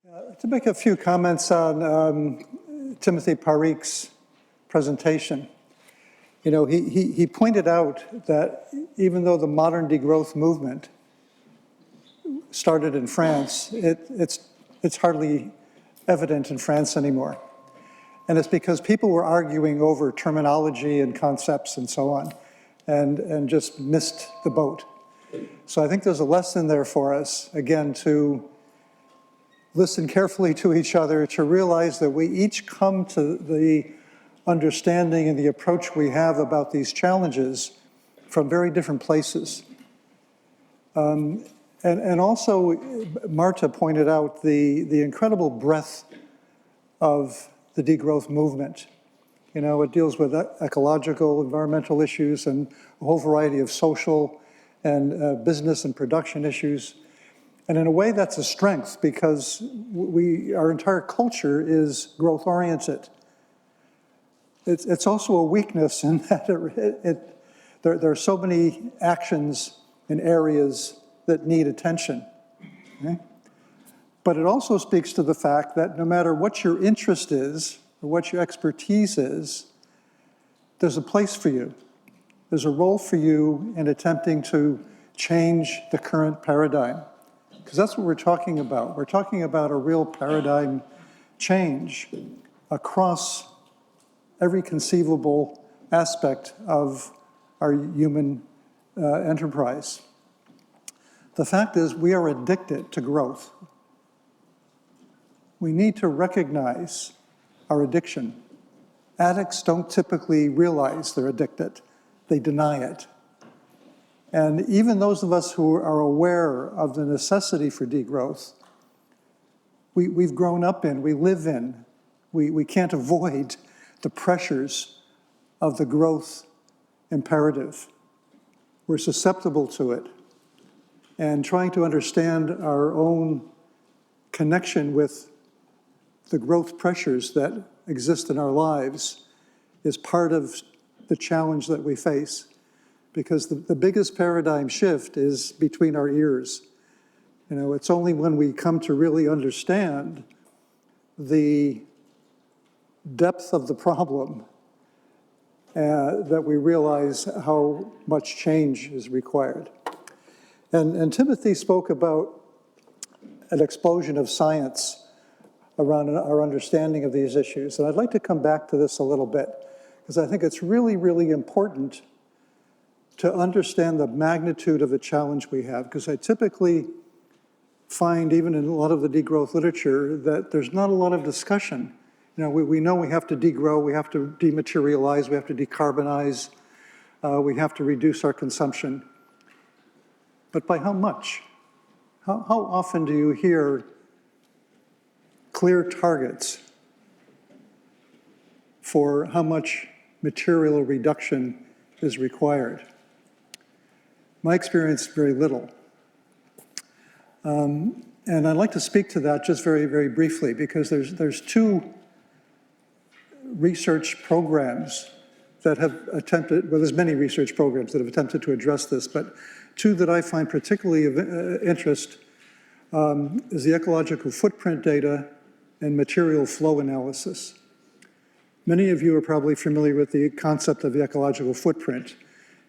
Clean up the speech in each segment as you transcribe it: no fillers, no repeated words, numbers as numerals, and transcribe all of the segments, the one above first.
To make a few comments on Timothy Parikh's presentation. You know, he pointed out that even though the modern degrowth movement started in France, it's hardly evident in France anymore. And it's because people were arguing over terminology and concepts and so on, and just missed the boat. So I think there's a lesson there for us, again, to listen carefully to each other, to realize that we each come to the understanding and the approach we have about these challenges from very different places. And also, Marta pointed out the incredible breadth of the degrowth movement. You know, it deals with ecological, environmental issues, and a whole variety of social and business and production issues. And in a way, that's a strength because our entire culture is growth-oriented. It's also a weakness in that there are so many actions and areas that need attention. Okay? But it also speaks to the fact that no matter what your interest is or what your expertise is, there's a place for you. There's a role for you in attempting to change the current paradigm. Because that's what we're talking about. We're talking about a real paradigm change across every conceivable aspect of our human enterprise. The fact is, we are addicted to growth. We need to recognize our addiction. Addicts don't typically realize they're addicted. They deny it. And even those of us who are aware of the necessity for degrowth, we've grown up in, we live in, we can't avoid the pressures of the growth imperative. We're susceptible to it. And trying to understand our own connection with the growth pressures that exist in our lives is part of the challenge that we face. Because the biggest paradigm shift is between our ears. You know, it's only when we come to really understand the depth of the problem that we realize how much change is required. And Timothy spoke about an explosion of science around our understanding of these issues. And I'd like to come back to this a little bit, because I think it's really, really important to understand the magnitude of the challenge we have, because I typically find, even in a lot of the degrowth literature, that there's not a lot of discussion. You know, we know we have to degrow, we have to dematerialize, we have to decarbonize, we have to reduce our consumption. But by how much? How often do you hear clear targets for how much material reduction is required? My experience, very little. And I'd like to speak to that just very, very briefly, because there's two research programs that have attempted, well, there's many research programs that have attempted to address this, but two that I find particularly of interest is the ecological footprint data and material flow analysis. Many of you are probably familiar with the concept of the ecological footprint.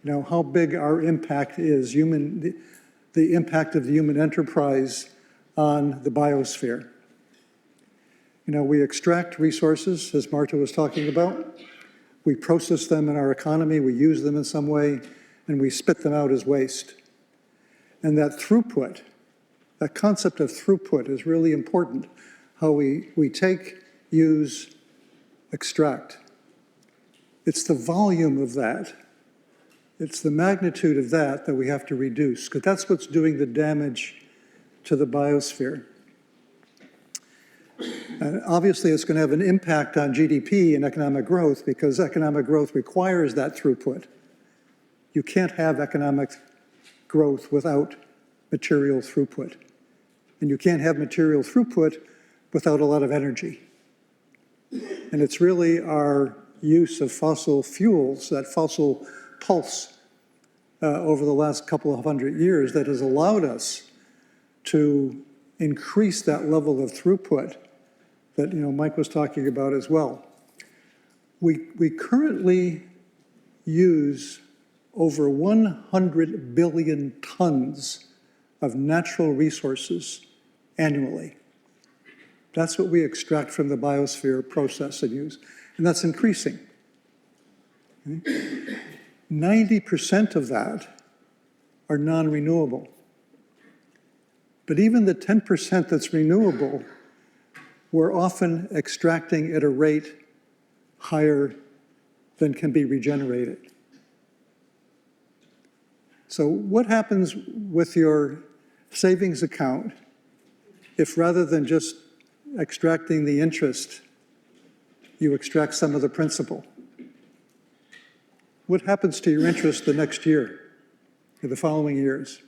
You know, how big our impact is, the impact of the human enterprise on the biosphere. You know, we extract resources, as Marta was talking about. We process them in our economy, we use them in some way, and we spit them out as waste. And that throughput, that concept of throughput is really important. How we take, use, extract. It's the volume of that. It's the magnitude of that we have to reduce, because that's what's doing the damage to the biosphere. And obviously, it's going to have an impact on GDP and economic growth, because economic growth requires that throughput. You can't have economic growth without material throughput. And you can't have material throughput without a lot of energy. And it's really our use of fossil fuels, that fossil pulse over the last couple of hundred years, that has allowed us to increase that level of throughput that Mike was talking about as well. We currently use over 100 billion tons of natural resources annually. That's what we extract from the biosphere, process, and use, and that's increasing. 90% of that are non-renewable. But even the 10% that's renewable, we're often extracting at a rate higher than can be regenerated. So what happens with your savings account if rather than just extracting the interest, you extract some of the principal? What happens to your interest the next year, or the following years?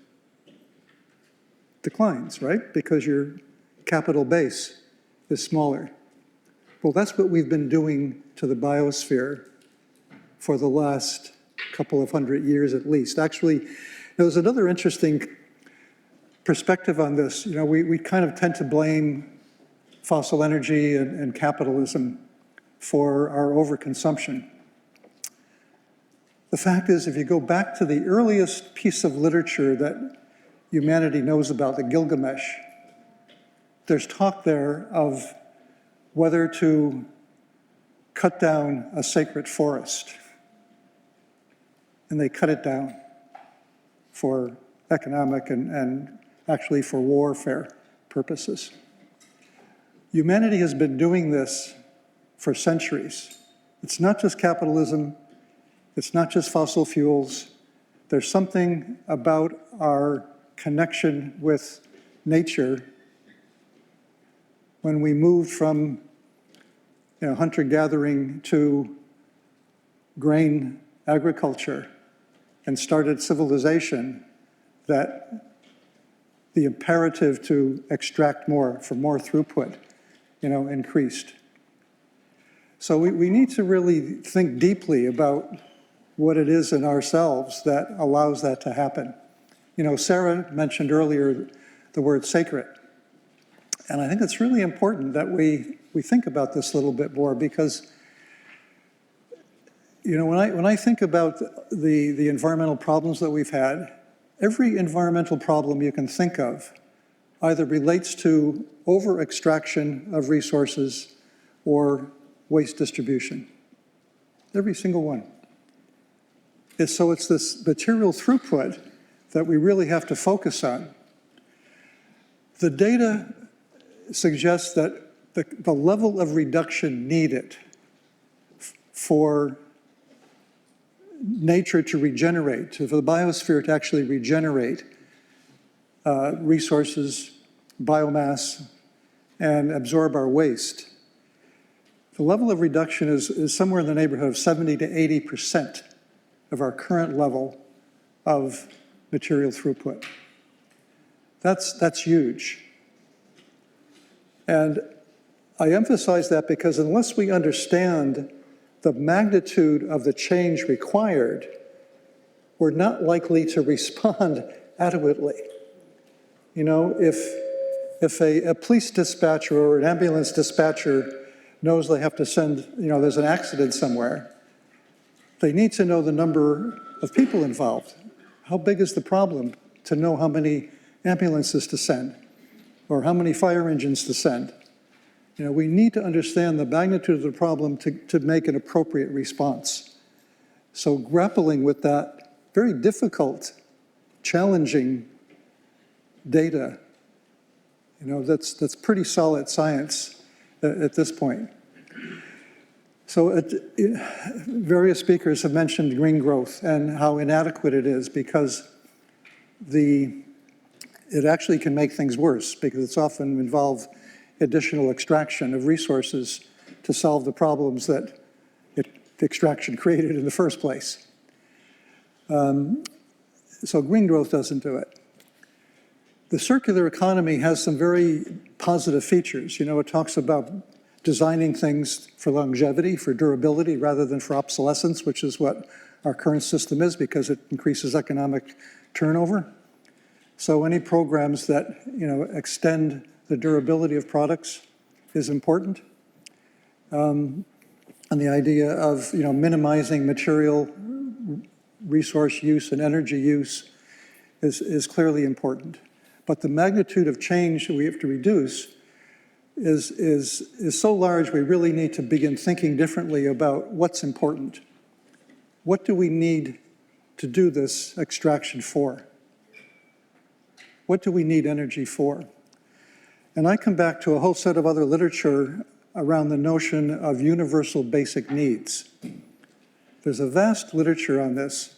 Declines, right? Because your capital base is smaller. Well, that's what we've been doing to the biosphere for the last couple of hundred years at least. Actually, there's another interesting perspective on this. We kind of tend to blame fossil energy and capitalism for our overconsumption. The fact is, if you go back to the earliest piece of literature that humanity knows about, the Gilgamesh, there's talk there of whether to cut down a sacred forest. And they cut it down for economic and actually for warfare purposes. Humanity has been doing this for centuries. It's not just capitalism, it's not just fossil fuels. There's something about our connection with nature when we moved from hunter-gathering to grain agriculture and started civilization, that the imperative to extract more for more throughput, increased. So we need to really think deeply about what it is in ourselves that allows that to happen. Sarah mentioned earlier the word sacred. And I think it's really important that we think about this a little bit more, because when I think about the environmental problems that we've had, every environmental problem you can think of either relates to over-extraction of resources or waste distribution. Every single one. So it's this material throughput that we really have to focus on. The data suggests that the level of reduction needed for nature to regenerate, for the biosphere to actually regenerate resources, biomass, and absorb our waste, the level of reduction is somewhere in the neighborhood of 70 to 80% of our current level of material throughput. That's huge. And I emphasize that because unless we understand the magnitude of the change required, we're not likely to respond adequately. If a police dispatcher or an ambulance dispatcher knows they have to send, there's an accident somewhere, they need to know the number of people involved. How big is the problem to know how many ambulances to send or how many fire engines to send? We need to understand the magnitude of the problem to make an appropriate response. So grappling with that very difficult, challenging data, that's pretty solid science at this point. So various speakers have mentioned green growth and how inadequate it is, because it actually can make things worse, because it's often involved additional extraction of resources to solve the problems that the extraction created in the first place. So green growth doesn't do it. The circular economy has some very positive features. It talks about designing things for longevity, for durability, rather than for obsolescence, which is what our current system is, because it increases economic turnover. So any programs that, extend the durability of products is important. And the idea of, minimizing material resource use and energy use is clearly important. But the magnitude of change that we have to reduce is so large, we really need to begin thinking differently about what's important. What do we need to do this extraction for? What do we need energy for? And I come back to a whole set of other literature around the notion of universal basic needs. There's a vast literature on this.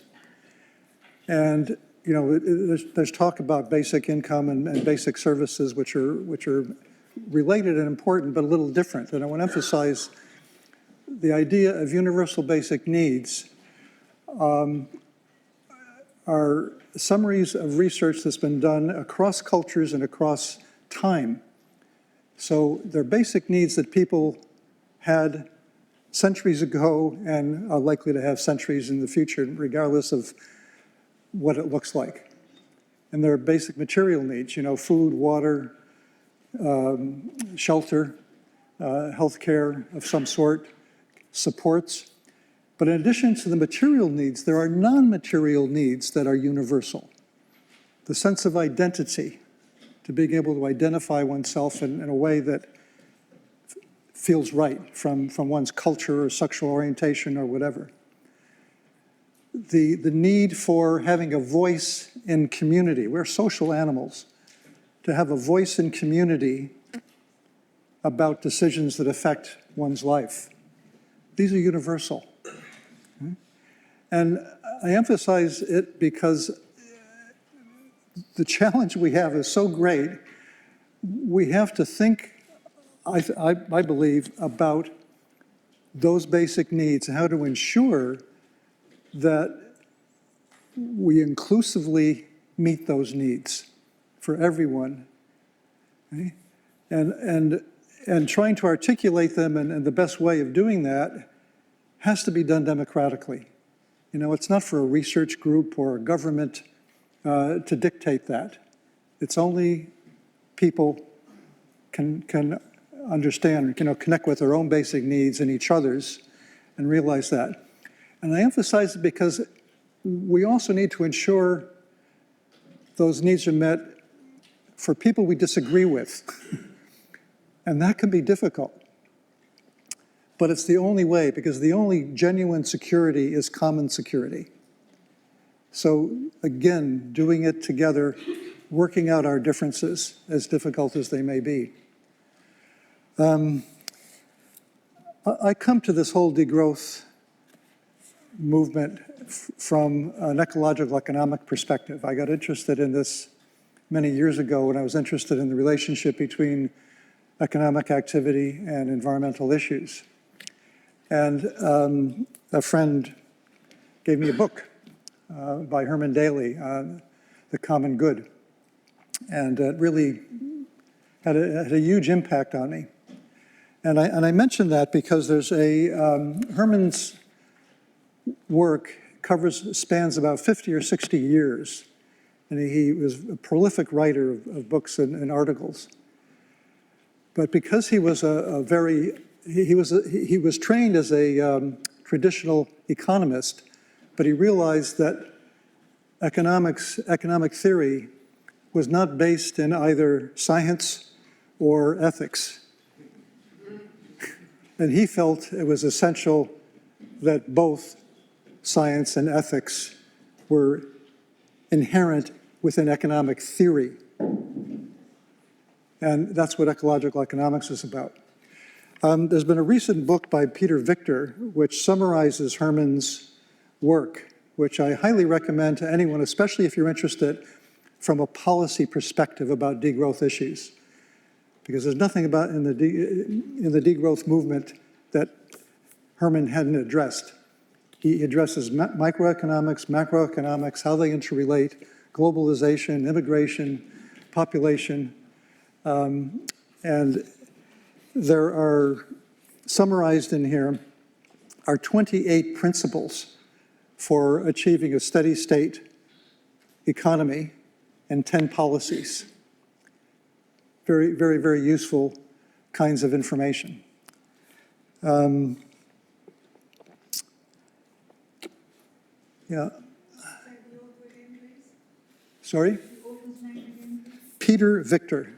And there's talk about basic income and basic services, which are related and important, but a little different. And I want to emphasize the idea of universal basic needs are summaries of research that's been done across cultures and across time. So they're basic needs that people had centuries ago and are likely to have centuries in the future, regardless of what it looks like. And they're basic material needs, food, water, shelter, healthcare of some sort, supports. But in addition to the material needs, there are non-material needs that are universal. The sense of identity, to being able to identify oneself in a way that feels right from one's culture or sexual orientation or whatever. The need for having a voice in community. We're social animals. To have a voice in community about decisions that affect one's life. These are universal. And I emphasize it because the challenge we have is so great. We have to think, I believe, about those basic needs and how to ensure that we inclusively meet those needs for everyone. Okay? And trying to articulate them and the best way of doing that has to be done democratically. It's not for a research group or a government to dictate that. It's only people can understand, connect with their own basic needs and each other's and realize that. And I emphasize it because we also need to ensure those needs are met for people we disagree with. And that can be difficult. But it's the only way, because the only genuine security is common security. So again, doing it together, working out our differences, as difficult as they may be. I come to this whole degrowth movement from an ecological economic perspective. I got interested in this many years ago when I was interested in the relationship between economic activity and environmental issues. And a friend gave me a book by Herman Daly, The Common Good. And it really had a huge impact on me. And I mention that because there's Herman's work spans about 50 or 60 years. And he was a prolific writer of books and articles. But because he was he was trained as a traditional economist, but he realized that economic theory was not based in either science or ethics. And he felt it was essential that both science and ethics were inherent within economic theory. And that's what ecological economics is about. There's been a recent book by Peter Victor which summarizes Herman's work, which I highly recommend to anyone, especially if you're interested from a policy perspective about degrowth issues. Because there's nothing about in the degrowth movement that Herman hadn't addressed. He addresses microeconomics, macroeconomics, how they interrelate, globalization, immigration, population, and there are summarized in here are 28 principles for achieving a steady state economy and 10 policies. Very, very, very useful kinds of information. Yeah. Sorry? Peter Victor.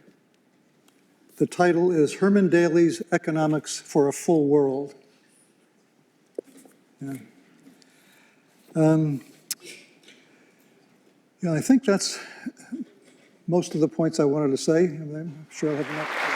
The title is Herman Daly's Economics for a Full World. Yeah. Yeah, I think that's most of the points I wanted to say. I'm sure I'll have enough.